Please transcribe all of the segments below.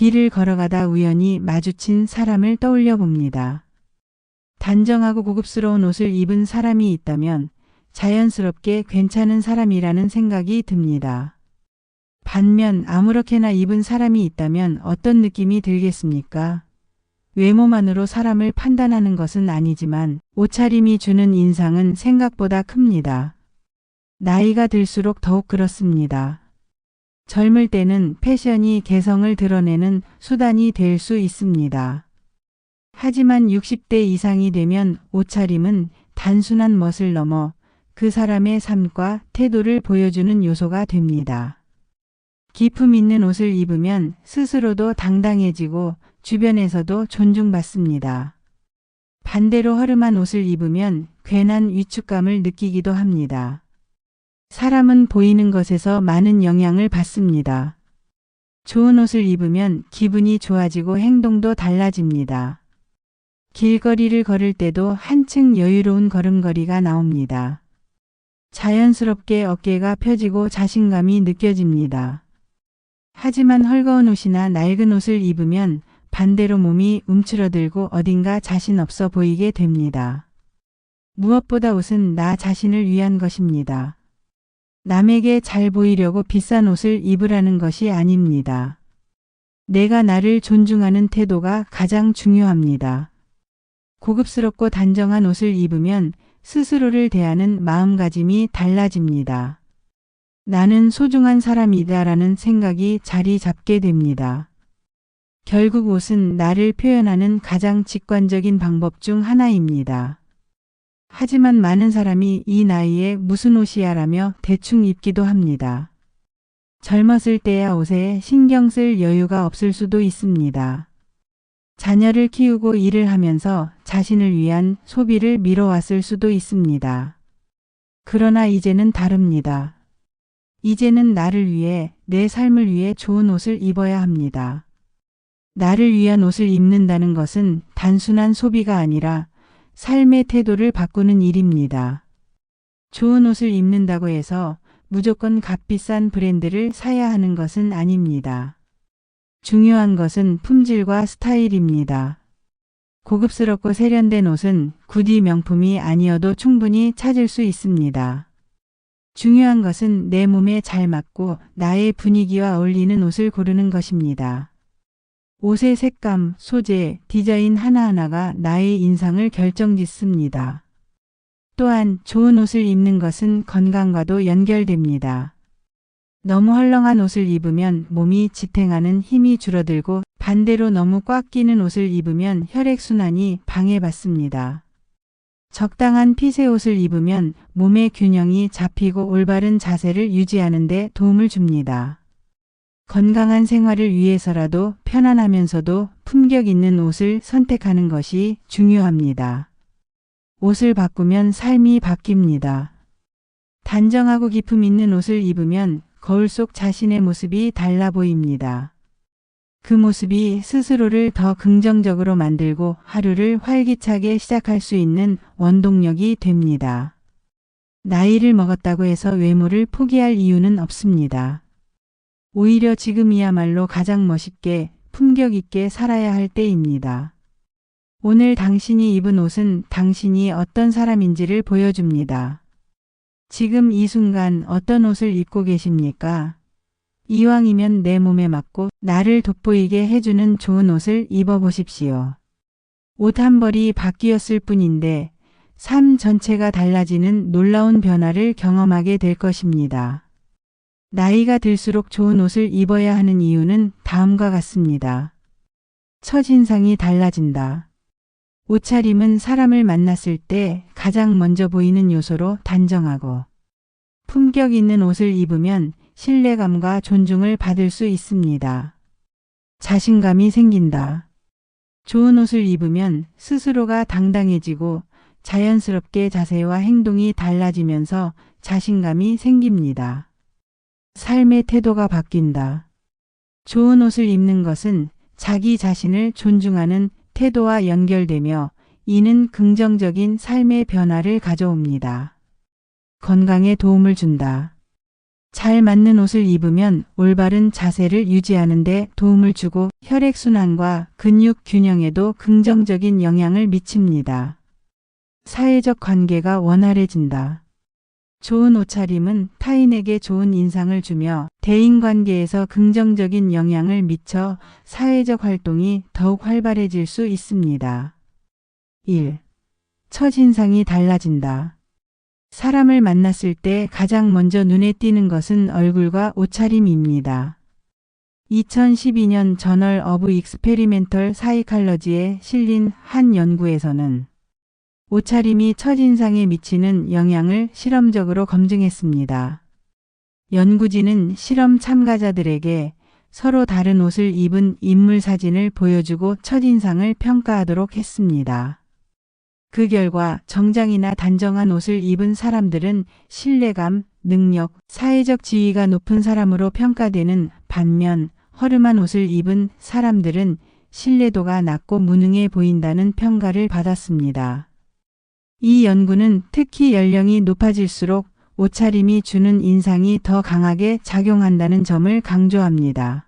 길을 걸어가다 우연히 마주친 사람을 떠올려 봅니다. 단정하고 고급스러운 옷을 입은 사람이 있다면 자연스럽게 괜찮은 사람이라는 생각이 듭니다. 반면 아무렇게나 입은 사람이 있다면 어떤 느낌이 들겠습니까? 외모만으로 사람을 판단하는 것은 아니지만 옷차림이 주는 인상은 생각보다 큽니다. 나이가 들수록 더욱 그렇습니다. 젊을 때는 패션이 개성을 드러내는 수단이 될 수 있습니다. 하지만 60대 이상이 되면 옷차림은 단순한 멋을 넘어 그 사람의 삶과 태도를 보여주는 요소가 됩니다. 기품 있는 옷을 입으면 스스로도 당당해지고 주변에서도 존중받습니다. 반대로 허름한 옷을 입으면 괜한 위축감을 느끼기도 합니다. 사람은 보이는 것에서 많은 영향을 받습니다. 좋은 옷을 입으면 기분이 좋아지고 행동도 달라집니다. 길거리를 걸을 때도 한층 여유로운 걸음걸이가 나옵니다. 자연스럽게 어깨가 펴지고 자신감이 느껴집니다. 하지만 헐거운 옷이나 낡은 옷을 입으면 반대로 몸이 움츠러들고 어딘가 자신 없어 보이게 됩니다. 무엇보다 옷은 나 자신을 위한 것입니다. 남에게 잘 보이려고 비싼 옷을 입으라는 것이 아닙니다. 내가 나를 존중하는 태도가 가장 중요합니다. 고급스럽고 단정한 옷을 입으면 스스로를 대하는 마음가짐이 달라집니다. 나는 소중한 사람이다라는 생각이 자리 잡게 됩니다. 결국 옷은 나를 표현하는 가장 직관적인 방법 중 하나입니다. 하지만 많은 사람이 이 나이에 무슨 옷이야 라며 대충 입기도 합니다. 젊었을 때야 옷에 신경 쓸 여유가 없을 수도 있습니다. 자녀를 키우고 일을 하면서 자신을 위한 소비를 미뤄왔을 수도 있습니다. 그러나 이제는 다릅니다. 이제는 나를 위해, 내 삶을 위해 좋은 옷을 입어야 합니다. 나를 위한 옷을 입는다는 것은 단순한 소비가 아니라 삶의 태도를 바꾸는 일입니다. 좋은 옷을 입는다고 해서 무조건 값비싼 브랜드를 사야 하는 것은 아닙니다. 중요한 것은 품질과 스타일입니다. 고급스럽고 세련된 옷은 굳이 명품이 아니어도 충분히 찾을 수 있습니다. 중요한 것은 내 몸에 잘 맞고 나의 분위기와 어울리는 옷을 고르는 것입니다. 옷의 색감, 소재, 디자인 하나하나가 나의 인상을 결정짓습니다. 또한 좋은 옷을 입는 것은 건강과도 연결됩니다. 너무 헐렁한 옷을 입으면 몸이 지탱하는 힘이 줄어들고 반대로 너무 꽉 끼는 옷을 입으면 혈액순환이 방해받습니다. 적당한 핏의 옷을 입으면 몸의 균형이 잡히고 올바른 자세를 유지하는 데 도움을 줍니다. 건강한 생활을 위해서라도 편안하면서도 품격 있는 옷을 선택하는 것이 중요합니다. 옷을 바꾸면 삶이 바뀝니다. 단정하고 기품 있는 옷을 입으면 거울 속 자신의 모습이 달라 보입니다. 그 모습이 스스로를 더 긍정적으로 만들고 하루를 활기차게 시작할 수 있는 원동력이 됩니다. 나이를 먹었다고 해서 외모를 포기할 이유는 없습니다. 오히려 지금이야말로 가장 멋있게 품격 있게 살아야 할 때입니다. 오늘 당신이 입은 옷은 당신이 어떤 사람인지를 보여줍니다. 지금 이 순간 어떤 옷을 입고 계십니까? 이왕이면 내 몸에 맞고 나를 돋보이게 해주는 좋은 옷을 입어보십시오. 옷 한 벌이 바뀌었을 뿐인데 삶 전체가 달라지는 놀라운 변화를 경험하게 될 것입니다. 나이가 들수록 좋은 옷을 입어야 하는 이유는 다음과 같습니다. 첫인상이 달라진다. 옷차림은 사람을 만났을 때 가장 먼저 보이는 요소로 단정하고 품격 있는 옷을 입으면 신뢰감과 존중을 받을 수 있습니다. 자신감이 생긴다. 좋은 옷을 입으면 스스로가 당당해지고 자연스럽게 자세와 행동이 달라지면서 자신감이 생깁니다. 삶의 태도가 바뀐다. 좋은 옷을 입는 것은 자기 자신을 존중하는 태도와 연결되며 이는 긍정적인 삶의 변화를 가져옵니다. 건강에 도움을 준다. 잘 맞는 옷을 입으면 올바른 자세를 유지하는 데 도움을 주고 혈액순환과 근육 균형에도 긍정적인 영향을 미칩니다. 사회적 관계가 원활해진다. 좋은 옷차림은 타인에게 좋은 인상을 주며 대인관계에서 긍정적인 영향을 미쳐 사회적 활동이 더욱 활발해질 수 있습니다. 1. 첫인상이 달라진다. 사람을 만났을 때 가장 먼저 눈에 띄는 것은 얼굴과 옷차림입니다. 2012년 저널 오브 익스페리멘털 사이칼러지에 실린 한 연구에서는 옷차림이 첫인상에 미치는 영향을 실험적으로 검증했습니다. 연구진은 실험 참가자들에게 서로 다른 옷을 입은 인물 사진을 보여주고 첫인상을 평가하도록 했습니다. 그 결과 정장이나 단정한 옷을 입은 사람들은 신뢰감, 능력, 사회적 지위가 높은 사람으로 평가되는 반면 허름한 옷을 입은 사람들은 신뢰도가 낮고 무능해 보인다는 평가를 받았습니다. 이 연구는 특히 연령이 높아질수록 옷차림이 주는 인상이 더 강하게 작용한다는 점을 강조합니다.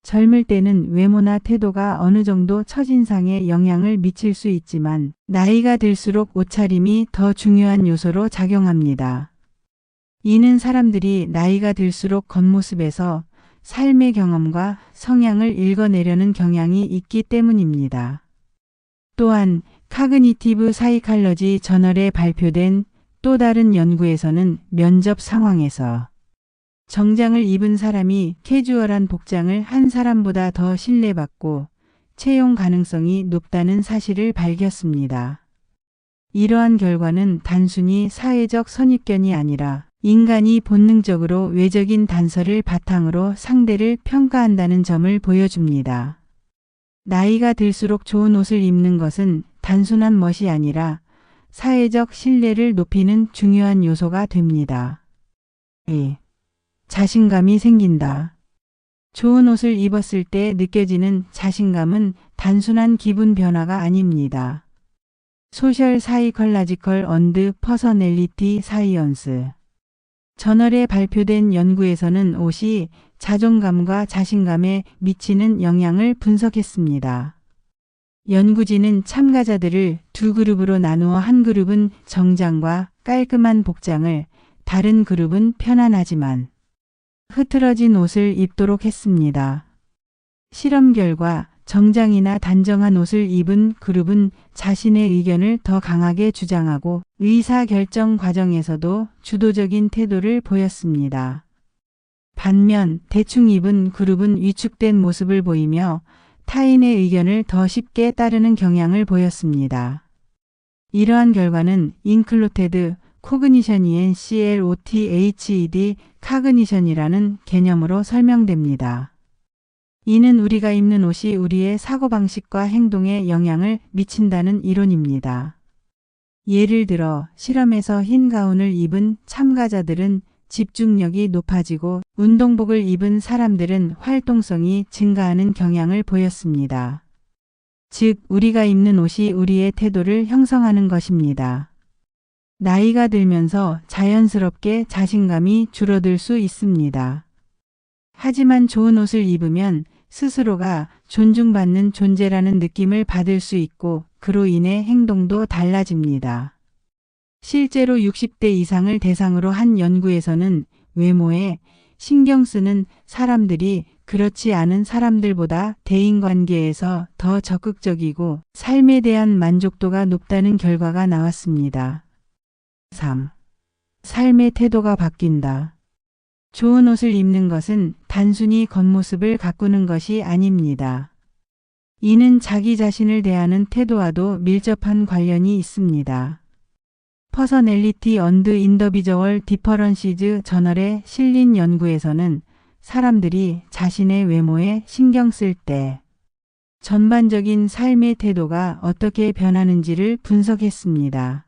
젊을 때는 외모나 태도가 어느 정도 첫인상에 영향을 미칠 수 있지만 나이가 들수록 옷차림이 더 중요한 요소로 작용합니다. 이는 사람들이 나이가 들수록 겉모습에서 삶의 경험과 성향을 읽어내려는 경향이 있기 때문입니다. 또한 카그니티브 사이칼러지 저널에 발표된 또 다른 연구에서는 면접 상황에서 정장을 입은 사람이 캐주얼한 복장을 한 사람보다 더 신뢰받고 채용 가능성이 높다는 사실을 밝혔습니다. 이러한 결과는 단순히 사회적 선입견이 아니라 인간이 본능적으로 외적인 단서를 바탕으로 상대를 평가한다는 점을 보여줍니다. 나이가 들수록 좋은 옷을 입는 것은 단순한 멋이 아니라 사회적 신뢰를 높이는 중요한 요소가 됩니다. 2. 자신감이 생긴다. 좋은 옷을 입었을 때 느껴지는 자신감은 단순한 기분 변화가 아닙니다. 소셜 사이컬라지컬 언드 퍼서널리티 사이언스 저널에 발표된 연구에서는 옷이 자존감과 자신감에 미치는 영향을 분석했습니다. 연구진은 참가자들을 두 그룹으로 나누어 한 그룹은 정장과 깔끔한 복장을, 다른 그룹은 편안하지만 흐트러진 옷을 입도록 했습니다. 실험 결과 정장이나 단정한 옷을 입은 그룹은 자신의 의견을 더 강하게 주장하고 의사결정 과정에서도 주도적인 태도를 보였습니다. 반면 대충 입은 그룹은 위축된 모습을 보이며 타인의 의견을 더 쉽게 따르는 경향을 보였습니다. 이러한 결과는 인클루테드 코그니션이 CLOTHED 카그니션이라는 개념으로 설명됩니다. 이는 우리가 입는 옷이 우리의 사고방식과 행동에 영향을 미친다는 이론입니다. 예를 들어 실험에서 흰 가운을 입은 참가자들은 집중력이 높아지고 운동복을 입은 사람들은 활동성이 증가하는 경향을 보였습니다. 즉, 우리가 입는 옷이 우리의 태도를 형성하는 것입니다. 나이가 들면서 자연스럽게 자신감이 줄어들 수 있습니다. 하지만 좋은 옷을 입으면 스스로가 존중받는 존재라는 느낌을 받을 수 있고 그로 인해 행동도 달라집니다. 실제로 60대 이상을 대상으로 한 연구에서는 외모에 신경 쓰는 사람들이 그렇지 않은 사람들보다 대인관계에서 더 적극적이고 삶에 대한 만족도가 높다는 결과가 나왔습니다. 3. 삶의 태도가 바뀐다. 좋은 옷을 입는 것은 단순히 겉모습을 가꾸는 것이 아닙니다. 이는 자기 자신을 대하는 태도와도 밀접한 관련이 있습니다. 퍼서널리티 언드 인더비저월 디퍼런시즈 저널에 실린 연구에서는 사람들이 자신의 외모에 신경 쓸 때 전반적인 삶의 태도가 어떻게 변하는지를 분석했습니다.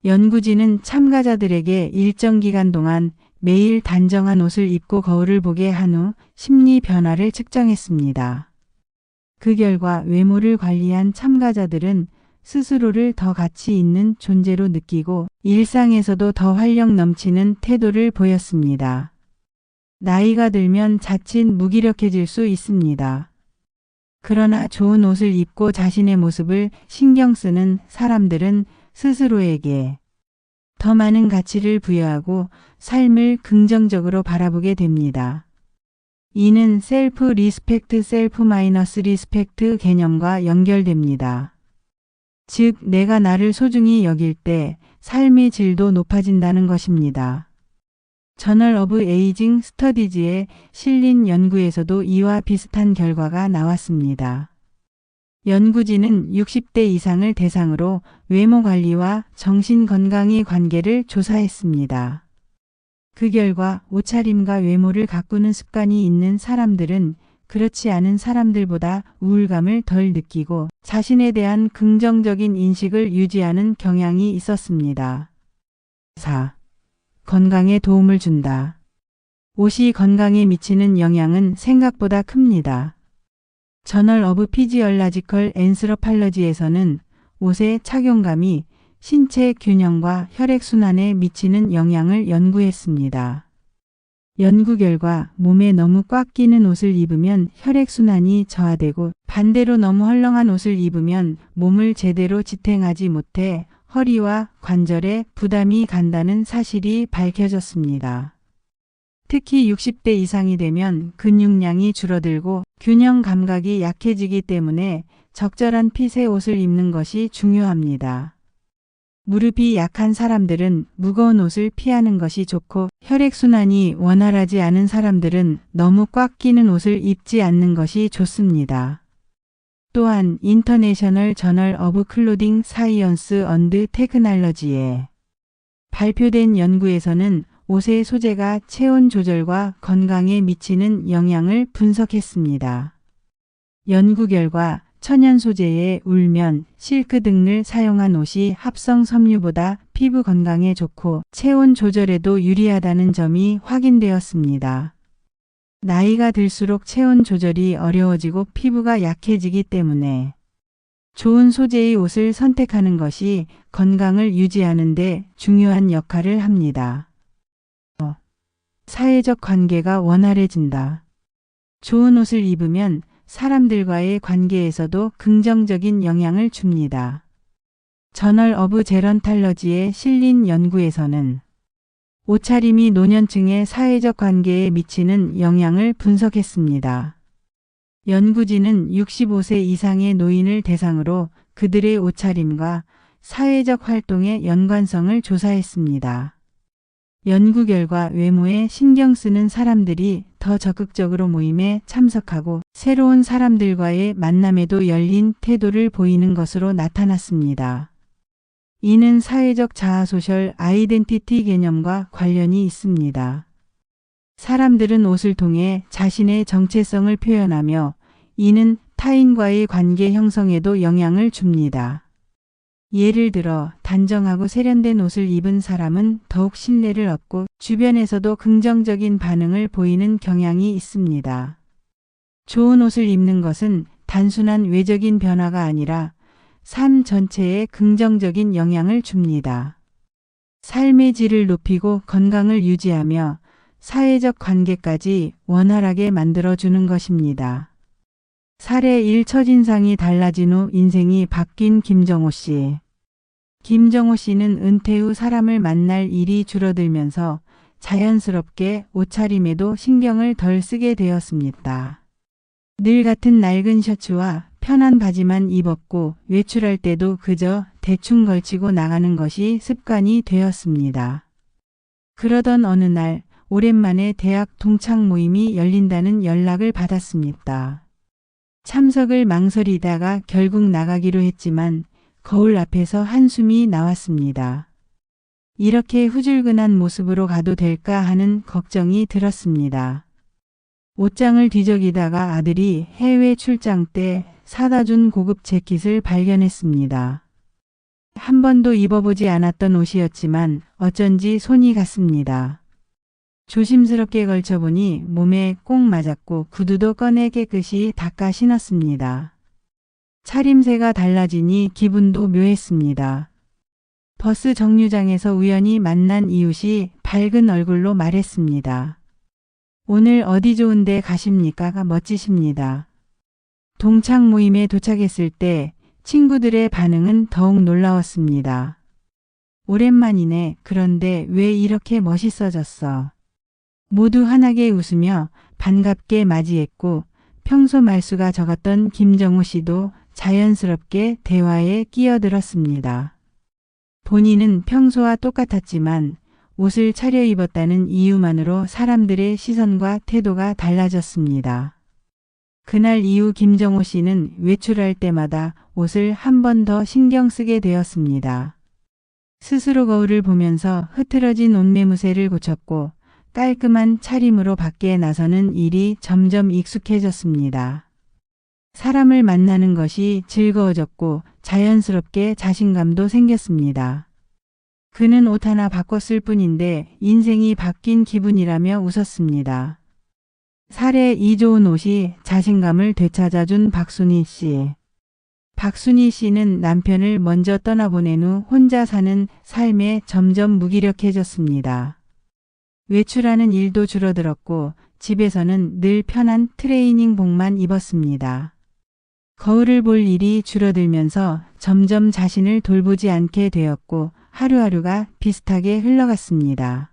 연구진은 참가자들에게 일정 기간 동안 매일 단정한 옷을 입고 거울을 보게 한 후 심리 변화를 측정했습니다. 그 결과 외모를 관리한 참가자들은 스스로를 더 가치 있는 존재로 느끼고 일상에서도 더 활력 넘치는 태도를 보였습니다. 나이가 들면 자칫 무기력해질 수 있습니다. 그러나 좋은 옷을 입고 자신의 모습을 신경 쓰는 사람들은 스스로에게 더 많은 가치를 부여하고 삶을 긍정적으로 바라보게 됩니다. 이는 셀프 리스펙트, 셀프 마이너스 리스펙트 개념과 연결됩니다. 즉, 내가 나를 소중히 여길 때 삶의 질도 높아진다는 것입니다. 저널 오브 에이징 스터디즈에 실린 연구에서도 이와 비슷한 결과가 나왔습니다. 연구진은 60대 이상을 대상으로 외모 관리와 정신 건강의 관계를 조사했습니다. 그 결과 옷차림과 외모를 가꾸는 습관이 있는 사람들은 그렇지 않은 사람들보다 우울감을 덜 느끼고 자신에 대한 긍정적인 인식을 유지하는 경향이 있었습니다. 4. 건강에 도움을 준다. 옷이 건강에 미치는 영향은 생각보다 큽니다. 저널 오브 피지올라지컬 앤스로팔러지에서는 옷의 착용감이 신체 균형과 혈액순환에 미치는 영향을 연구했습니다. 연구 결과 몸에 너무 꽉 끼는 옷을 입으면 혈액순환이 저하되고 반대로 너무 헐렁한 옷을 입으면 몸을 제대로 지탱하지 못해 허리와 관절에 부담이 간다는 사실이 밝혀졌습니다. 특히 60대 이상이 되면 근육량이 줄어들고 균형 감각이 약해지기 때문에 적절한 핏의 옷을 입는 것이 중요합니다. 무릎이 약한 사람들은 무거운 옷을 피하는 것이 좋고 혈액순환이 원활하지 않은 사람들은 너무 꽉 끼는 옷을 입지 않는 것이 좋습니다. 또한 인터내셔널 저널 오브 클로딩 사이언스 앤드 테크놀로지에 발표된 연구에서는 옷의 소재가 체온 조절과 건강에 미치는 영향을 분석했습니다. 연구 결과 천연 소재의 울면, 실크 등을 사용한 옷이 합성 섬유보다 피부 건강에 좋고 체온 조절에도 유리하다는 점이 확인되었습니다. 나이가 들수록 체온 조절이 어려워지고 피부가 약해지기 때문에 좋은 소재의 옷을 선택하는 것이 건강을 유지하는 데 중요한 역할을 합니다. 사회적 관계가 원활해진다. 좋은 옷을 입으면 사람들과의 관계에서도 긍정적인 영향을 줍니다. 저널 오브 제런탈러지에 실린 연구에서는 옷차림이 노년층의 사회적 관계에 미치는 영향을 분석했습니다. 연구진은 65세 이상의 노인을 대상으로 그들의 옷차림과 사회적 활동의 연관성을 조사했습니다. 연구 결과 외모에 신경 쓰는 사람들이 더 적극적으로 모임에 참석하고 새로운 사람들과의 만남에도 열린 태도를 보이는 것으로 나타났습니다. 이는 사회적 자아 소셜 아이덴티티 개념과 관련이 있습니다. 사람들은 옷을 통해 자신의 정체성을 표현하며 이는 타인과의 관계 형성에도 영향을 줍니다. 예를 들어 단정하고 세련된 옷을 입은 사람은 더욱 신뢰를 얻고 주변에서도 긍정적인 반응을 보이는 경향이 있습니다. 좋은 옷을 입는 것은 단순한 외적인 변화가 아니라 삶 전체에 긍정적인 영향을 줍니다. 삶의 질을 높이고 건강을 유지하며 사회적 관계까지 원활하게 만들어주는 것입니다. 사례 1. 첫인상이 달라진 후 인생이 바뀐 김정호 씨. 김정호 씨는 은퇴 후 사람을 만날 일이 줄어들면서 자연스럽게 옷차림에도 신경을 덜 쓰게 되었습니다. 늘 같은 낡은 셔츠와 편한 바지만 입었고 외출할 때도 그저 대충 걸치고 나가는 것이 습관이 되었습니다. 그러던 어느 날 오랜만에 대학 동창 모임이 열린다는 연락을 받았습니다. 참석을 망설이다가 결국 나가기로 했지만 거울 앞에서 한숨이 나왔습니다. 이렇게 후줄근한 모습으로 가도 될까 하는 걱정이 들었습니다. 옷장을 뒤적이다가 아들이 해외 출장 때 사다 준 고급 재킷을 발견했습니다. 한 번도 입어보지 않았던 옷이었지만 어쩐지 손이 갔습니다. 조심스럽게 걸쳐보니 몸에 꼭 맞았고 구두도 꺼내 깨끗이 닦아 신었습니다. 차림새가 달라지니 기분도 묘했습니다. 버스 정류장에서 우연히 만난 이웃이 밝은 얼굴로 말했습니다. 오늘 어디 좋은데 가십니까? 멋지십니다. 동창 모임에 도착했을 때 친구들의 반응은 더욱 놀라웠습니다. 오랜만이네. 그런데 왜 이렇게 멋있어졌어? 모두 환하게 웃으며 반갑게 맞이했고 평소 말수가 적었던 김정우 씨도 자연스럽게 대화에 끼어들었습니다. 본인은 평소와 똑같았지만 옷을 차려입었다는 이유만으로 사람들의 시선과 태도가 달라졌습니다. 그날 이후 김정우 씨는 외출할 때마다 옷을 한 번 더 신경 쓰게 되었습니다. 스스로 거울을 보면서 흐트러진 옷매무새를 고쳤고 깔끔한 차림으로 밖에 나서는 일이 점점 익숙해졌습니다. 사람을 만나는 것이 즐거워졌고 자연스럽게 자신감도 생겼습니다. 그는 옷 하나 바꿨을 뿐인데 인생이 바뀐 기분이라며 웃었습니다. 살에 이 좋은 옷이 자신감을 되찾아준 박순희 씨. 박순희 씨는 남편을 먼저 떠나보낸 후 혼자 사는 삶에 점점 무기력해졌습니다. 외출하는 일도 줄어들었고 집에서는 늘 편한 트레이닝복만 입었습니다. 거울을 볼 일이 줄어들면서 점점 자신을 돌보지 않게 되었고 하루하루가 비슷하게 흘러갔습니다.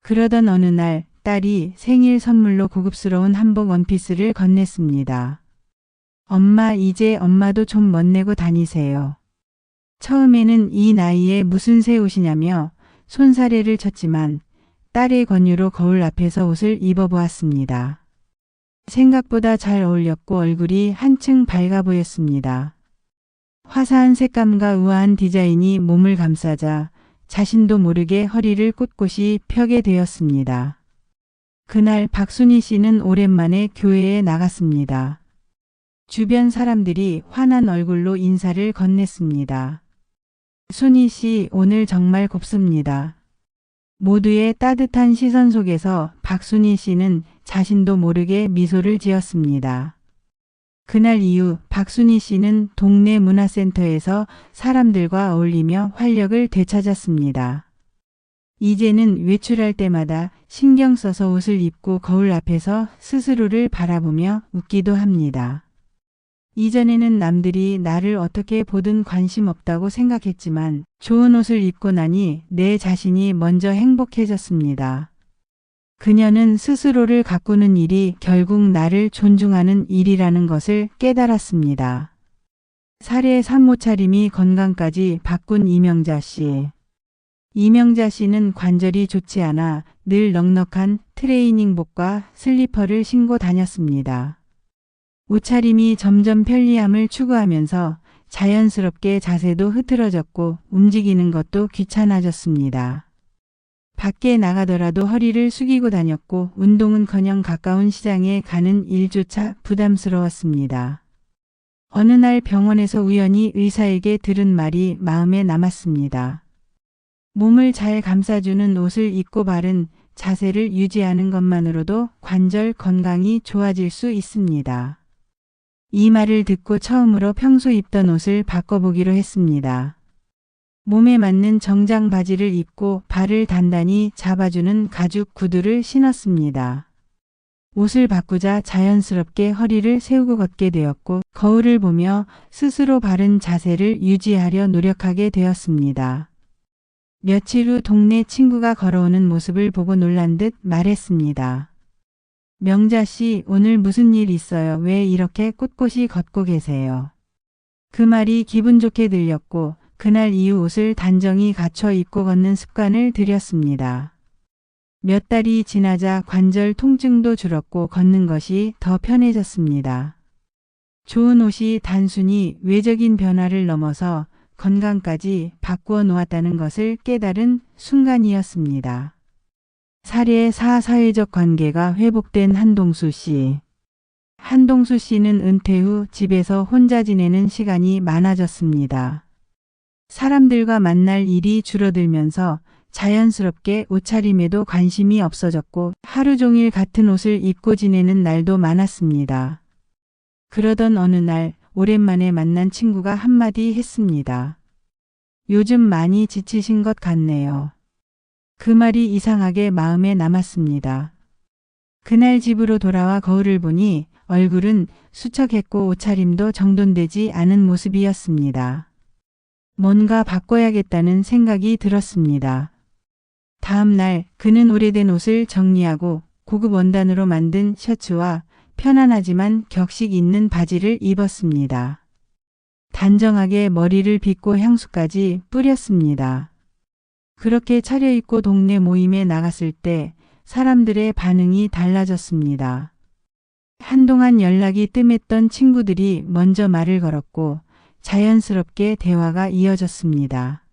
그러던 어느 날 딸이 생일 선물로 고급스러운 한복 원피스를 건넸습니다. 엄마, 이제 엄마도 좀 멋내고 다니세요. 처음에는 이 나이에 무슨 새 옷이냐며 손사래를 쳤지만 딸의 권유로 거울 앞에서 옷을 입어보았습니다. 생각보다 잘 어울렸고 얼굴이 한층 밝아 보였습니다. 화사한 색감과 우아한 디자인이 몸을 감싸자 자신도 모르게 허리를 꼿꼿이 펴게 되었습니다. 그날 박순희 씨는 오랜만에 교회에 나갔습니다. 주변 사람들이 환한 얼굴로 인사를 건넸습니다. 순희 씨, 오늘 정말 곱습니다. 모두의 따뜻한 시선 속에서 박순희 씨는 자신도 모르게 미소를 지었습니다. 그날 이후 박순희 씨는 동네 문화센터에서 사람들과 어울리며 활력을 되찾았습니다. 이제는 외출할 때마다 신경 써서 옷을 입고 거울 앞에서 스스로를 바라보며 웃기도 합니다. 이전에는 남들이 나를 어떻게 보든 관심 없다고 생각했지만 좋은 옷을 입고 나니 내 자신이 먼저 행복해졌습니다. 그녀는 스스로를 가꾸는 일이 결국 나를 존중하는 일이라는 것을 깨달았습니다. 살의 산모차림이 건강까지 바꾼 이명자 씨. 이명자 씨는 관절이 좋지 않아 늘 넉넉한 트레이닝복과 슬리퍼를 신고 다녔습니다. 옷차림이 점점 편리함을 추구하면서 자연스럽게 자세도 흐트러졌고 움직이는 것도 귀찮아졌습니다. 밖에 나가더라도 허리를 숙이고 다녔고 운동은커녕 가까운 시장에 가는 일조차 부담스러웠습니다. 어느 날 병원에서 우연히 의사에게 들은 말이 마음에 남았습니다. 몸을 잘 감싸주는 옷을 입고 바른 자세를 유지하는 것만으로도 관절 건강이 좋아질 수 있습니다. 이 말을 듣고 처음으로 평소 입던 옷을 바꿔보기로 했습니다. 몸에 맞는 정장 바지를 입고 발을 단단히 잡아주는 가죽 구두를 신었습니다. 옷을 바꾸자 자연스럽게 허리를 세우고 걷게 되었고 거울을 보며 스스로 바른 자세를 유지하려 노력하게 되었습니다. 며칠 후 동네 친구가 걸어오는 모습을 보고 놀란 듯 말했습니다. 명자 씨, 오늘 무슨 일 있어요? 왜 이렇게 꼿꼿이 걷고 계세요? 그 말이 기분 좋게 들렸고 그날 이후 옷을 단정히 갖춰 입고 걷는 습관을 들였습니다. 몇 달이 지나자 관절 통증도 줄었고 걷는 것이 더 편해졌습니다. 좋은 옷이 단순히 외적인 변화를 넘어서 건강까지 바꾸어 놓았다는 것을 깨달은 순간이었습니다. 살해의 사회적 관계가 회복된 한동수 씨. 한동수 씨는 은퇴 후 집에서 혼자 지내는 시간이 많아졌습니다. 사람들과 만날 일이 줄어들면서 자연스럽게 옷차림에도 관심이 없어졌고 하루 종일 같은 옷을 입고 지내는 날도 많았습니다. 그러던 어느 날 오랜만에 만난 친구가 한마디 했습니다. 요즘 많이 지치신 것 같네요. 그 말이 이상하게 마음에 남았습니다. 그날 집으로 돌아와 거울을 보니 얼굴은 수척했고 옷차림도 정돈되지 않은 모습이었습니다. 뭔가 바꿔야겠다는 생각이 들었습니다. 다음 날 그는 오래된 옷을 정리하고 고급 원단으로 만든 셔츠와 편안하지만 격식 있는 바지를 입었습니다. 단정하게 머리를 빗고 향수까지 뿌렸습니다. 그렇게 차려입고 동네 모임에 나갔을 때 사람들의 반응이 달라졌습니다. 한동안 연락이 뜸했던 친구들이 먼저 말을 걸었고 자연스럽게 대화가 이어졌습니다.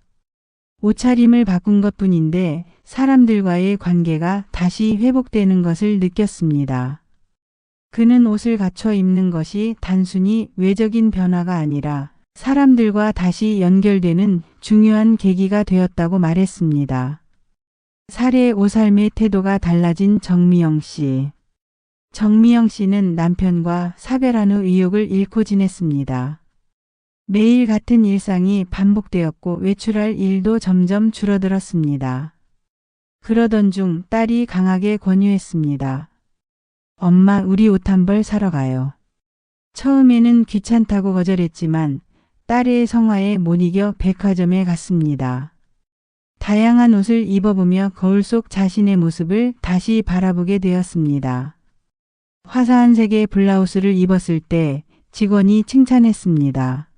옷차림을 바꾼 것뿐인데 사람들과의 관계가 다시 회복되는 것을 느꼈습니다. 그는 옷을 갖춰 입는 것이 단순히 외적인 변화가 아니라 사람들과 다시 연결되는 중요한 계기가 되었다고 말했습니다. 살해 오살매의 태도가 달라진 정미영 씨. 정미영 씨는 남편과 사별한 후 의욕을 잃고 지냈습니다. 매일 같은 일상이 반복되었고 외출할 일도 점점 줄어들었습니다. 그러던 중 딸이 강하게 권유했습니다. 엄마, 우리 옷 한 벌 사러 가요. 처음에는 귀찮다고 거절했지만 딸의 성화에 못 이겨 백화점에 갔습니다. 다양한 옷을 입어보며 거울 속 자신의 모습을 다시 바라보게 되었습니다. 화사한 색의 블라우스를 입었을 때 직원이 칭찬했습니다.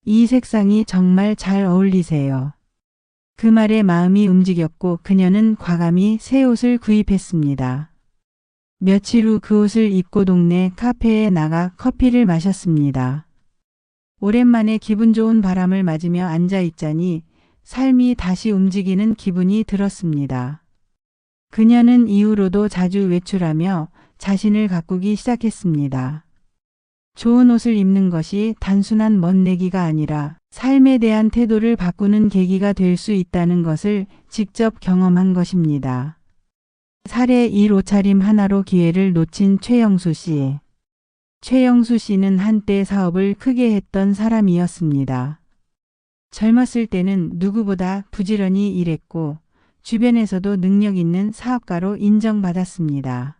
이 색상이 정말 잘 어울리세요. 그 말에 마음이 움직였고 그녀는 과감히 새 옷을 구입했습니다. 며칠 후 그 옷을 입고 동네 카페에 나가 커피를 마셨습니다. 오랜만에 기분 좋은 바람을 맞으며 앉아 있자니 삶이 다시 움직이는 기분이 들었습니다. 그녀는 이후로도 자주 외출하며 자신을 가꾸기 시작했습니다. 좋은 옷을 입는 것이 단순한 멋내기가 아니라 삶에 대한 태도를 바꾸는 계기가 될 수 있다는 것을 직접 경험한 것입니다. 살해 일 옷차림 하나로 기회를 놓친 최영수 씨. 최영수 씨는 한때 사업을 크게 했던 사람이었습니다. 젊었을 때는 누구보다 부지런히 일했고 주변에서도 능력 있는 사업가로 인정받았습니다.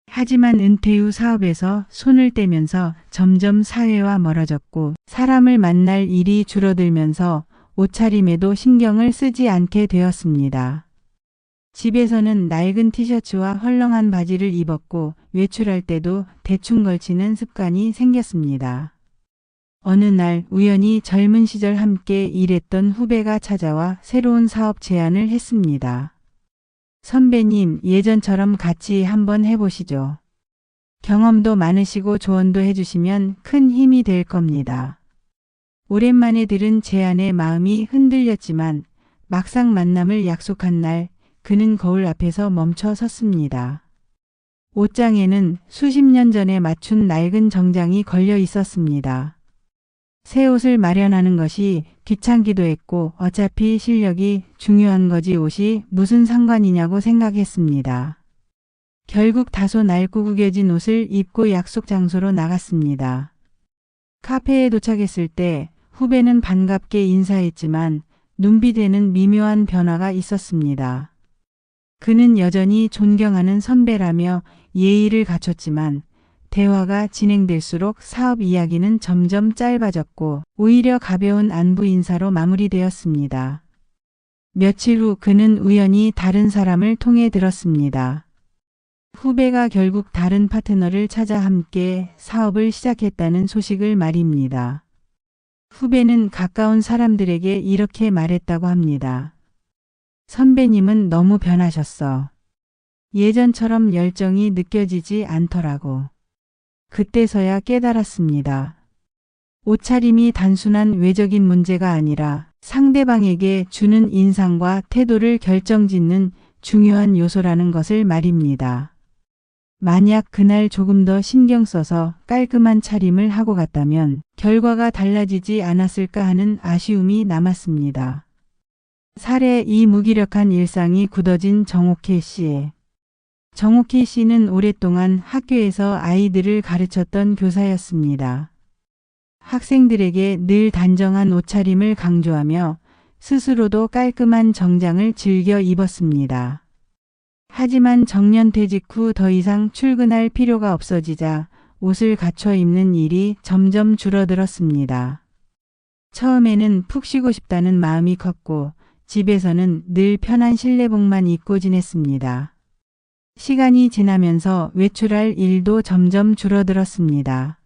하지만 은퇴 후 사업에서 손을 떼면서 점점 사회와 멀어졌고 사람을 만날 일이 줄어들면서 옷차림에도 신경을 쓰지 않게 되었습니다. 집에서는 낡은 티셔츠와 헐렁한 바지를 입었고 외출할 때도 대충 걸치는 습관이 생겼습니다. 어느 날 우연히 젊은 시절 함께 일했던 후배가 찾아와 새로운 사업 제안을 했습니다. 선배님, 예전처럼 같이 한번 해보시죠. 경험도 많으시고 조언도 해주시면 큰 힘이 될 겁니다. 오랜만에 들은 제안에 마음이 흔들렸지만 막상 만남을 약속한 날 그는 거울 앞에서 멈춰 섰습니다. 옷장에는 수십 년 전에 맞춘 낡은 정장이 걸려 있었습니다. 새 옷을 마련하는 것이 귀찮기도 했고 어차피 실력이 중요한 거지 옷이 무슨 상관이냐고 생각했습니다. 결국 다소 낡고 구겨진 옷을 입고 약속 장소로 나갔습니다. 카페에 도착했을 때 후배는 반갑게 인사했지만 눈빛에는 미묘한 변화가 있었습니다. 그는 여전히 존경하는 선배라며 예의를 갖췄지만 대화가 진행될수록 사업 이야기는 점점 짧아졌고 오히려 가벼운 안부 인사로 마무리되었습니다. 며칠 후 그는 우연히 다른 사람을 통해 들었습니다. 후배가 결국 다른 파트너를 찾아 함께 사업을 시작했다는 소식을 말입니다. 후배는 가까운 사람들에게 이렇게 말했다고 합니다. 선배님은 너무 변하셨어. 예전처럼 열정이 느껴지지 않더라고. 그때서야 깨달았습니다. 옷차림이 단순한 외적인 문제가 아니라 상대방에게 주는 인상과 태도를 결정짓는 중요한 요소라는 것을 말입니다. 만약 그날 조금 더 신경 써서 깔끔한 차림을 하고 갔다면 결과가 달라지지 않았을까 하는 아쉬움이 남았습니다. 살해 이 무기력한 일상이 굳어진 정옥혜 씨. 정옥혜 씨는 오랫동안 학교에서 아이들을 가르쳤던 교사였습니다. 학생들에게 늘 단정한 옷차림을 강조하며 스스로도 깔끔한 정장을 즐겨 입었습니다. 하지만 정년퇴직 후 더 이상 출근할 필요가 없어지자 옷을 갖춰 입는 일이 점점 줄어들었습니다. 처음에는 푹 쉬고 싶다는 마음이 컸고 집에서는 늘 편한 실내복만 입고 지냈습니다. 시간이 지나면서 외출할 일도 점점 줄어들었습니다.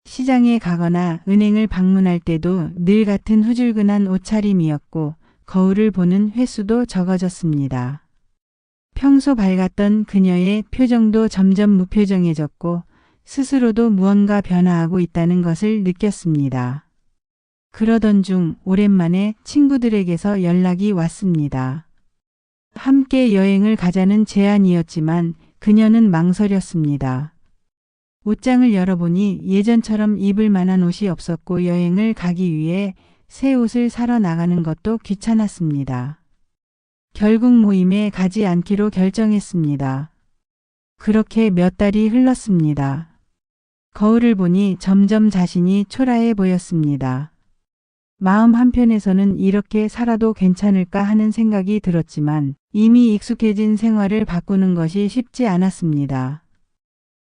시장에 가거나 은행을 방문할 때도 늘 같은 후줄근한 옷차림이었고 거울을 보는 횟수도 적어졌습니다. 평소 밝았던 그녀의 표정도 점점 무표정해졌고 스스로도 무언가 변화하고 있다는 것을 느꼈습니다. 그러던 중 오랜만에 친구들에게서 연락이 왔습니다. 함께 여행을 가자는 제안이었지만 그녀는 망설였습니다. 옷장을 열어보니 예전처럼 입을 만한 옷이 없었고 여행을 가기 위해 새 옷을 사러 나가는 것도 귀찮았습니다. 결국 모임에 가지 않기로 결정했습니다. 그렇게 몇 달이 흘렀습니다. 거울을 보니 점점 자신이 초라해 보였습니다. 마음 한편에서는 이렇게 살아도 괜찮을까 하는 생각이 들었지만 이미 익숙해진 생활을 바꾸는 것이 쉽지 않았습니다.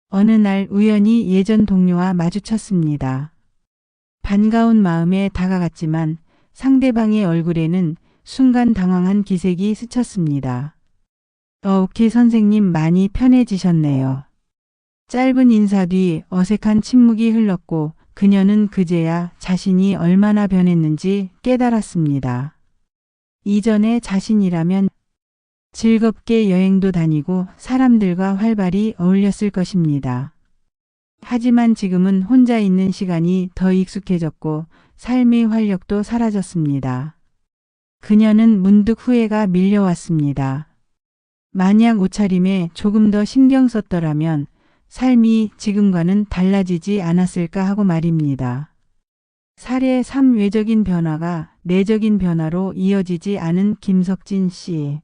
어느 날 우연히 예전 동료와 마주쳤습니다. 반가운 마음에 다가갔지만 상대방의 얼굴에는 순간 당황한 기색이 스쳤습니다. 오키 선생님 많이 편해지셨네요. 짧은 인사 뒤 어색한 침묵이 흘렀고 그녀는 그제야 자신이 얼마나 변했는지 깨달았습니다. 이전의 자신이라면 즐겁게 여행도 다니고 사람들과 활발히 어울렸을 것입니다. 하지만 지금은 혼자 있는 시간이 더 익숙해졌고 삶의 활력도 사라졌습니다. 그녀는 문득 후회가 밀려왔습니다. 만약 옷차림에 조금 더 신경 썼더라면 삶이 지금과는 달라지지 않았을까 하고 말입니다. 살의 3 외적인 변화가 내적인 변화로 이어지지 않은 김석진 씨.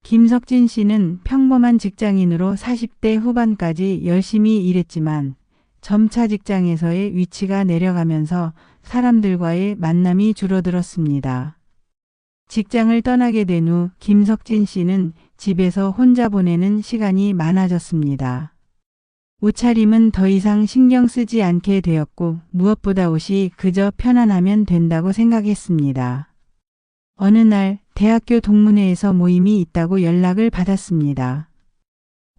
김석진 씨는 평범한 직장인으로 40대 후반까지 열심히 일했지만 점차 직장에서의 위치가 내려가면서 사람들과의 만남이 줄어들었습니다. 직장을 떠나게 된 후 김석진 씨는 집에서 혼자 보내는 시간이 많아졌습니다. 옷차림은 더 이상 신경 쓰지 않게 되었고 무엇보다 옷이 그저 편안하면 된다고 생각했습니다. 어느 날 대학교 동문회에서 모임이 있다고 연락을 받았습니다.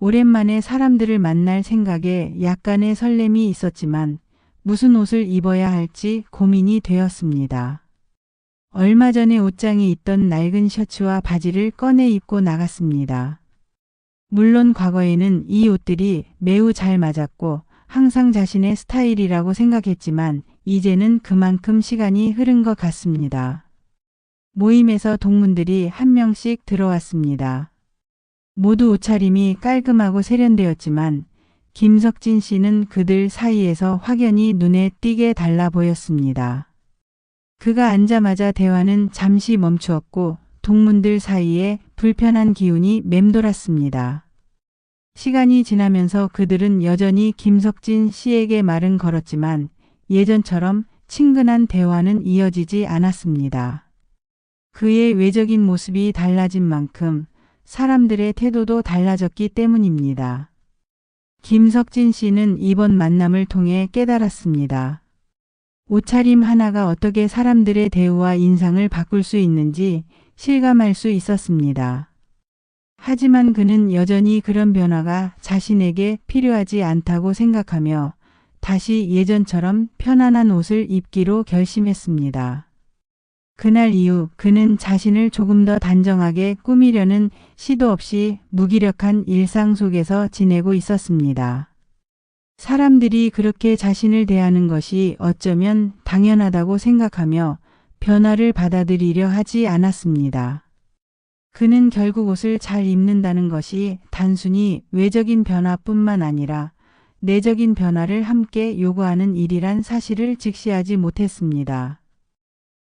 오랜만에 사람들을 만날 생각에 약간의 설렘이 있었지만 무슨 옷을 입어야 할지 고민이 되었습니다. 얼마 전에 옷장에 있던 낡은 셔츠와 바지를 꺼내 입고 나갔습니다. 물론 과거에는 이 옷들이 매우 잘 맞았고 항상 자신의 스타일이라고 생각했지만 이제는 그만큼 시간이 흐른 것 같습니다. 모임에서 동문들이 한 명씩 들어왔습니다. 모두 옷차림이 깔끔하고 세련되었지만 김석진 씨는 그들 사이에서 확연히 눈에 띄게 달라 보였습니다. 그가 앉자마자 대화는 잠시 멈추었고 동문들 사이에 불편한 기운이 맴돌았습니다. 시간이 지나면서 그들은 여전히 김석진 씨에게 말은 걸었지만 예전처럼 친근한 대화는 이어지지 않았습니다. 그의 외적인 모습이 달라진 만큼 사람들의 태도도 달라졌기 때문입니다. 김석진 씨는 이번 만남을 통해 깨달았습니다. 옷차림 하나가 어떻게 사람들의 대우와 인상을 바꿀 수 있는지 실감할 수 있었습니다. 하지만 그는 여전히 그런 변화가 자신에게 필요하지 않다고 생각하며 다시 예전처럼 편안한 옷을 입기로 결심했습니다. 그날 이후 그는 자신을 조금 더 단정하게 꾸미려는 시도 없이 무기력한 일상 속에서 지내고 있었습니다. 사람들이 그렇게 자신을 대하는 것이 어쩌면 당연하다고 생각하며 변화를 받아들이려 하지 않았습니다. 그는 결국 옷을 잘 입는다는 것이 단순히 외적인 변화뿐만 아니라 내적인 변화를 함께 요구하는 일이란 사실을 직시하지 못했습니다.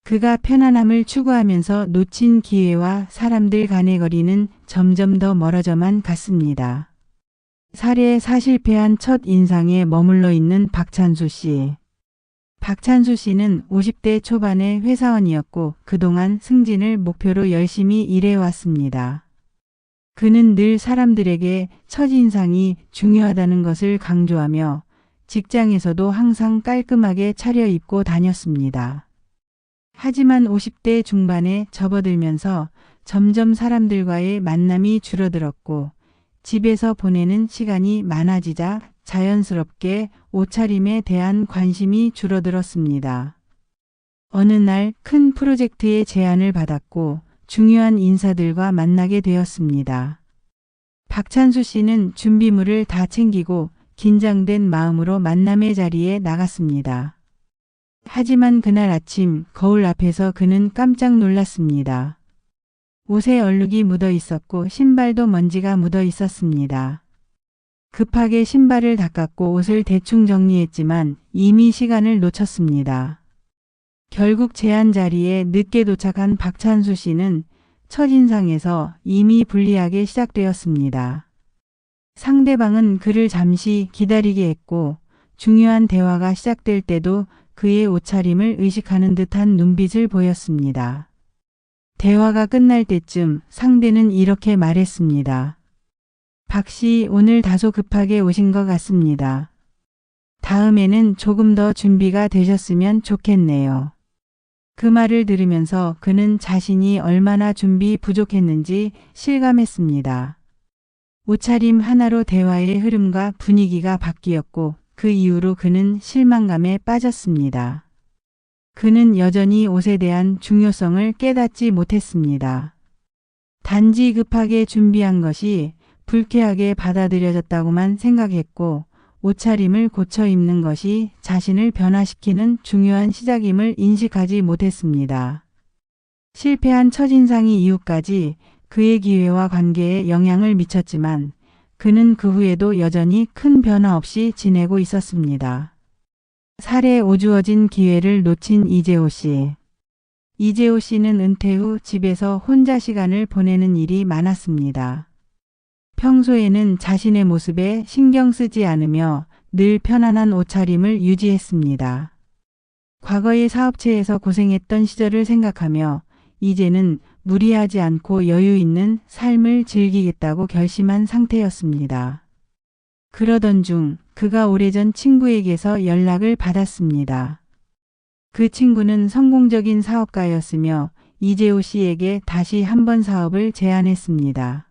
그가 편안함을 추구하면서 놓친 기회와 사람들 간의 거리는 점점 더 멀어져만 갔습니다. 살해에 사실패한 첫 인상에 머물러 있는 박찬수 씨. 박찬수 씨는 50대 초반의 회사원이었고 그동안 승진을 목표로 열심히 일해왔습니다. 그는 늘 사람들에게 첫인상이 중요하다는 것을 강조하며 직장에서도 항상 깔끔하게 차려입고 다녔습니다. 하지만 50대 중반에 접어들면서 점점 사람들과의 만남이 줄어들었고 집에서 보내는 시간이 많아지자 자연스럽게 옷차림에 대한 관심이 줄어들었습니다. 어느 날 큰 프로젝트의 제안을 받았고 중요한 인사들과 만나게 되었습니다. 박찬수 씨는 준비물을 다 챙기고 긴장된 마음으로 만남의 자리에 나갔습니다. 하지만 그날 아침 거울 앞에서 그는 깜짝 놀랐습니다. 옷에 얼룩이 묻어 있었고 신발도 먼지가 묻어 있었습니다. 급하게 신발을 닦았고 옷을 대충 정리했지만 이미 시간을 놓쳤습니다. 결국 제안 자리에 늦게 도착한 박찬수 씨는 첫인상에서 이미 불리하게 시작되었습니다. 상대방은 그를 잠시 기다리게 했고 중요한 대화가 시작될 때도 그의 옷차림을 의식하는 듯한 눈빛을 보였습니다. 대화가 끝날 때쯤 상대는 이렇게 말했습니다. 박 씨, 오늘 다소 급하게 오신 것 같습니다. 다음에는 조금 더 준비가 되셨으면 좋겠네요. 그 말을 들으면서 그는 자신이 얼마나 준비 부족했는지 실감했습니다. 옷차림 하나로 대화의 흐름과 분위기가 바뀌었고 그 이후로 그는 실망감에 빠졌습니다. 그는 여전히 옷에 대한 중요성을 깨닫지 못했습니다. 단지 급하게 준비한 것이 불쾌하게 받아들여졌다고만 생각했고 옷차림을 고쳐 입는 것이 자신을 변화시키는 중요한 시작임을 인식하지 못했습니다. 실패한 첫인상이 이후까지 그의 기회와 관계에 영향을 미쳤지만 그는 그 후에도 여전히 큰 변화 없이 지내고 있었습니다. 살에 오주어진 기회를 놓친 이재호 씨. 이재호 씨는 은퇴 후 집에서 혼자 시간을 보내는 일이 많았습니다. 평소에는 자신의 모습에 신경 쓰지 않으며 늘 편안한 옷차림을 유지했습니다. 과거의 사업체에서 고생했던 시절을 생각하며 이제는 무리하지 않고 여유 있는 삶을 즐기겠다고 결심한 상태였습니다. 그러던 중 그가 오래전 친구에게서 연락을 받았습니다. 그 친구는 성공적인 사업가였으며 이재호 씨에게 다시 한번 사업을 제안했습니다.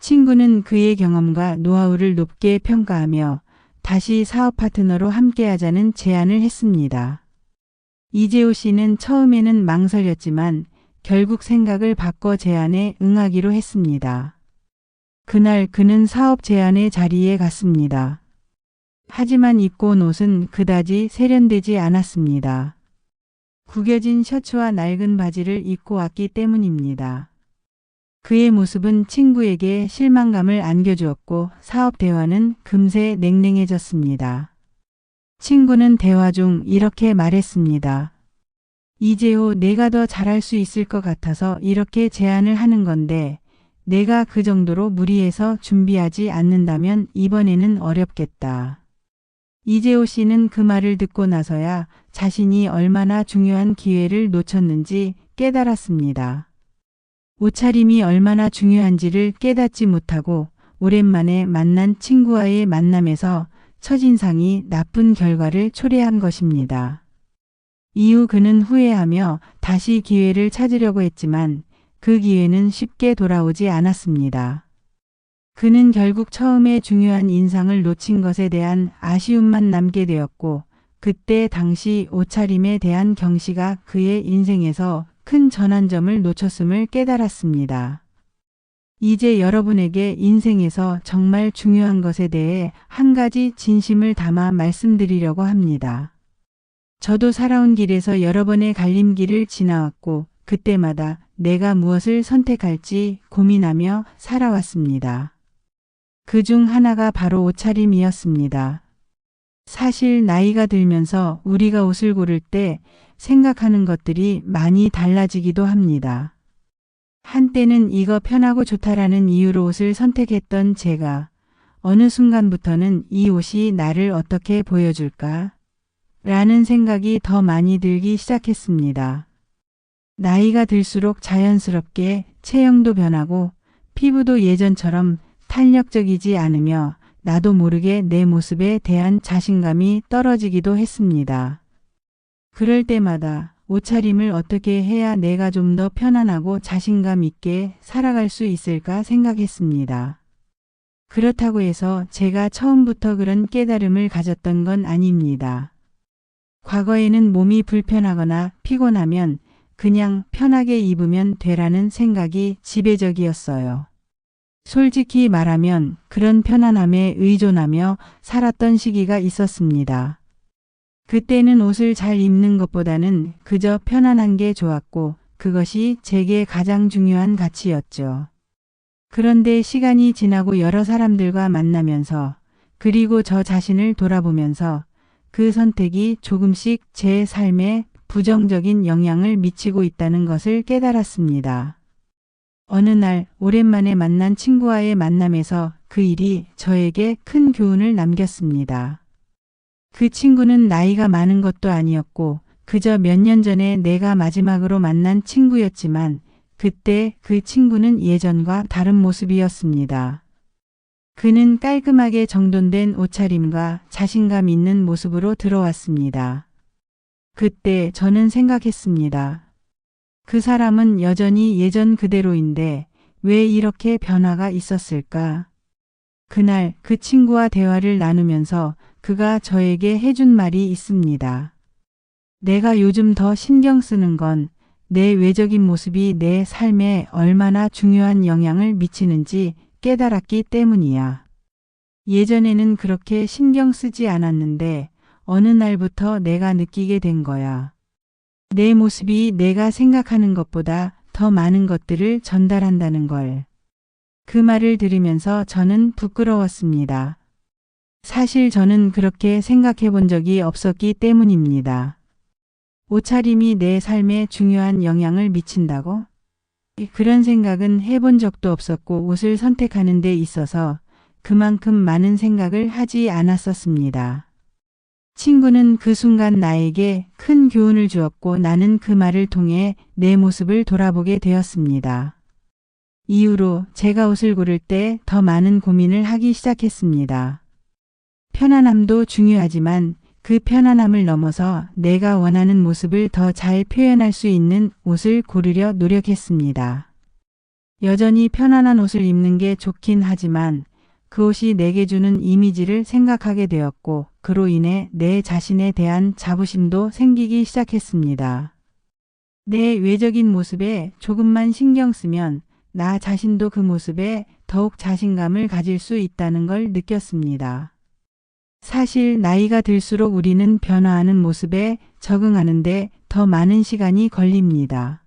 친구는 그의 경험과 노하우를 높게 평가하며 다시 사업 파트너로 함께하자는 제안을 했습니다. 이재호 씨는 처음에는 망설였지만 결국 생각을 바꿔 제안에 응하기로 했습니다. 그날 그는 사업 제안의 자리에 갔습니다. 하지만 입고 온 옷은 그다지 세련되지 않았습니다. 구겨진 셔츠와 낡은 바지를 입고 왔기 때문입니다. 그의 모습은 친구에게 실망감을 안겨주었고 사업 대화는 금세 냉랭해졌습니다. 친구는 대화 중 이렇게 말했습니다. 이재호, 내가 더 잘할 수 있을 것 같아서 이렇게 제안을 하는 건데 내가 그 정도로 무리해서 준비하지 않는다면 이번에는 어렵겠다. 이재호 씨는 그 말을 듣고 나서야 자신이 얼마나 중요한 기회를 놓쳤는지 깨달았습니다. 옷차림이 얼마나 중요한지를 깨닫지 못하고 오랜만에 만난 친구와의 만남에서 첫인상이 나쁜 결과를 초래한 것입니다. 이후 그는 후회하며 다시 기회를 찾으려고 했지만 그 기회는 쉽게 돌아오지 않았습니다. 그는 결국 처음에 중요한 인상을 놓친 것에 대한 아쉬움만 남게 되었고 그때 당시 옷차림에 대한 경시가 그의 인생에서 큰 전환점을 놓쳤음을 깨달았습니다. 이제 여러분에게 인생에서 정말 중요한 것에 대해 한 가지 진심을 담아 말씀드리려고 합니다. 저도 살아온 길에서 여러 번의 갈림길을 지나왔고 그때마다 내가 무엇을 선택할지 고민하며 살아왔습니다. 그중 하나가 바로 옷차림이었습니다. 사실 나이가 들면서 우리가 옷을 고를 때 생각하는 것들이 많이 달라지기도 합니다. 한때는 이거 편하고 좋다라는 이유로 옷을 선택했던 제가 어느 순간부터는 이 옷이 나를 어떻게 보여줄까? 라는 생각이 더 많이 들기 시작했습니다. 나이가 들수록 자연스럽게 체형도 변하고 피부도 예전처럼 탄력적이지 않으며 나도 모르게 내 모습에 대한 자신감이 떨어지기도 했습니다. 그럴 때마다 옷차림을 어떻게 해야 내가 좀 더 편안하고 자신감 있게 살아갈 수 있을까 생각했습니다. 그렇다고 해서 제가 처음부터 그런 깨달음을 가졌던 건 아닙니다. 과거에는 몸이 불편하거나 피곤하면 그냥 편하게 입으면 되라는 생각이 지배적이었어요. 솔직히 말하면 그런 편안함에 의존하며 살았던 시기가 있었습니다. 그때는 옷을 잘 입는 것보다는 그저 편안한 게 좋았고 그것이 제게 가장 중요한 가치였죠. 그런데 시간이 지나고 여러 사람들과 만나면서 그리고 저 자신을 돌아보면서 그 선택이 조금씩 제 삶에 부정적인 영향을 미치고 있다는 것을 깨달았습니다. 어느 날 오랜만에 만난 친구와의 만남에서 그 일이 저에게 큰 교훈을 남겼습니다. 그 친구는 나이가 많은 것도 아니었고 그저 몇 년 전에 내가 마지막으로 만난 친구였지만 그때 그 친구는 예전과 다른 모습이었습니다. 그는 깔끔하게 정돈된 옷차림과 자신감 있는 모습으로 들어왔습니다. 그때 저는 생각했습니다. 그 사람은 여전히 예전 그대로인데 왜 이렇게 변화가 있었을까? 그날 그 친구와 대화를 나누면서 그가 저에게 해준 말이 있습니다. 내가 요즘 더 신경 쓰는 건 내 외적인 모습이 내 삶에 얼마나 중요한 영향을 미치는지 깨달았기 때문이야. 예전에는 그렇게 신경 쓰지 않았는데 어느 날부터 내가 느끼게 된 거야. 내 모습이 내가 생각하는 것보다 더 많은 것들을 전달한다는 걸. 그 말을 들으면서 저는 부끄러웠습니다. 사실 저는 그렇게 생각해 본 적이 없었기 때문입니다. 옷차림이 내 삶에 중요한 영향을 미친다고? 그런 생각은 해본 적도 없었고 옷을 선택하는 데 있어서 그만큼 많은 생각을 하지 않았었습니다. 친구는 그 순간 나에게 큰 교훈을 주었고 나는 그 말을 통해 내 모습을 돌아보게 되었습니다. 이후로 제가 옷을 고를 때 더 많은 고민을 하기 시작했습니다. 편안함도 중요하지만 그 편안함을 넘어서 내가 원하는 모습을 더 잘 표현할 수 있는 옷을 고르려 노력했습니다. 여전히 편안한 옷을 입는 게 좋긴 하지만 그 옷이 내게 주는 이미지를 생각하게 되었고 그로 인해 내 자신에 대한 자부심도 생기기 시작했습니다. 내 외적인 모습에 조금만 신경 쓰면 나 자신도 그 모습에 더욱 자신감을 가질 수 있다는 걸 느꼈습니다. 사실 나이가 들수록 우리는 변화하는 모습에 적응하는데 더 많은 시간이 걸립니다.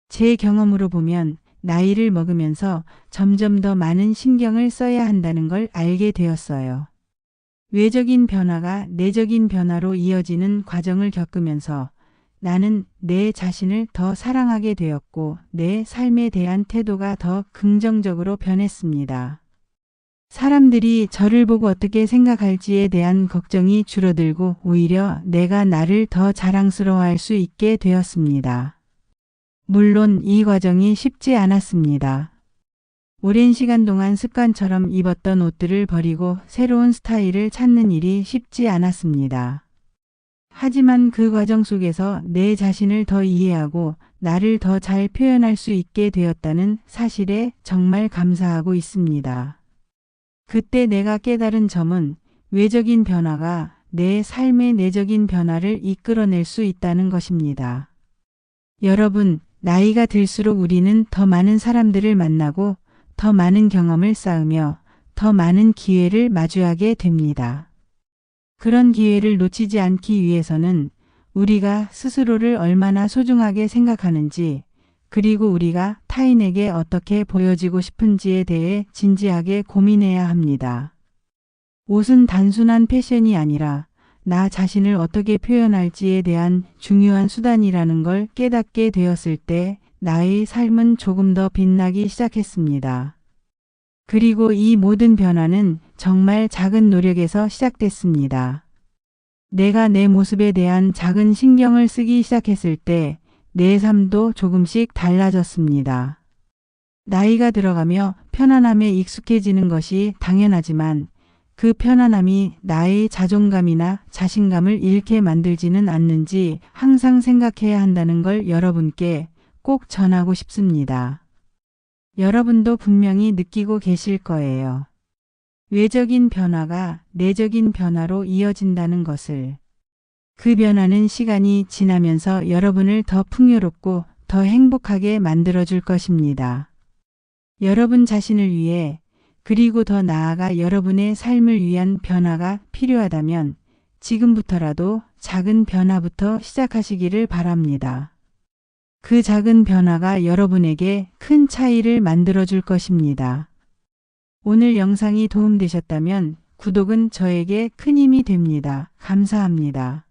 제 경험으로 보면 나이를 먹으면서 점점 더 많은 신경을 써야 한다는 걸 알게 되었어요. 외적인 변화가 내적인 변화로 이어지는 과정을 겪으면서 나는 내 자신을 더 사랑하게 되었고 내 삶에 대한 태도가 더 긍정적으로 변했습니다. 사람들이 저를 보고 어떻게 생각할지에 대한 걱정이 줄어들고 오히려 내가 나를 더 자랑스러워할 수 있게 되었습니다. 물론 이 과정이 쉽지 않았습니다. 오랜 시간 동안 습관처럼 입었던 옷들을 버리고 새로운 스타일을 찾는 일이 쉽지 않았습니다. 하지만 그 과정 속에서 내 자신을 더 이해하고 나를 더 잘 표현할 수 있게 되었다는 사실에 정말 감사하고 있습니다. 그때 내가 깨달은 점은 외적인 변화가 내 삶의 내적인 변화를 이끌어낼 수 있다는 것입니다. 여러분, 나이가 들수록 우리는 더 많은 사람들을 만나고 더 많은 경험을 쌓으며 더 많은 기회를 마주하게 됩니다. 그런 기회를 놓치지 않기 위해서는 우리가 스스로를 얼마나 소중하게 생각하는지 그리고 우리가 타인에게 어떻게 보여지고 싶은지에 대해 진지하게 고민해야 합니다. 옷은 단순한 패션이 아니라 나 자신을 어떻게 표현할지에 대한 중요한 수단이라는 걸 깨닫게 되었을 때 나의 삶은 조금 더 빛나기 시작했습니다. 그리고 이 모든 변화는 정말 작은 노력에서 시작됐습니다. 내가 내 모습에 대한 작은 신경을 쓰기 시작했을 때 내 삶도 조금씩 달라졌습니다. 나이가 들어가며 편안함에 익숙해지는 것이 당연하지만 그 편안함이 나의 자존감이나 자신감을 잃게 만들지는 않는지 항상 생각해야 한다는 걸 여러분께 꼭 전하고 싶습니다. 여러분도 분명히 느끼고 계실 거예요. 외적인 변화가 내적인 변화로 이어진다는 것을. 그 변화는 시간이 지나면서 여러분을 더 풍요롭고 더 행복하게 만들어줄 것입니다. 여러분 자신을 위해 그리고 더 나아가 여러분의 삶을 위한 변화가 필요하다면 지금부터라도 작은 변화부터 시작하시기를 바랍니다. 그 작은 변화가 여러분에게 큰 차이를 만들어줄 것입니다. 오늘 영상이 도움되셨다면 구독은 저에게 큰 힘이 됩니다. 감사합니다.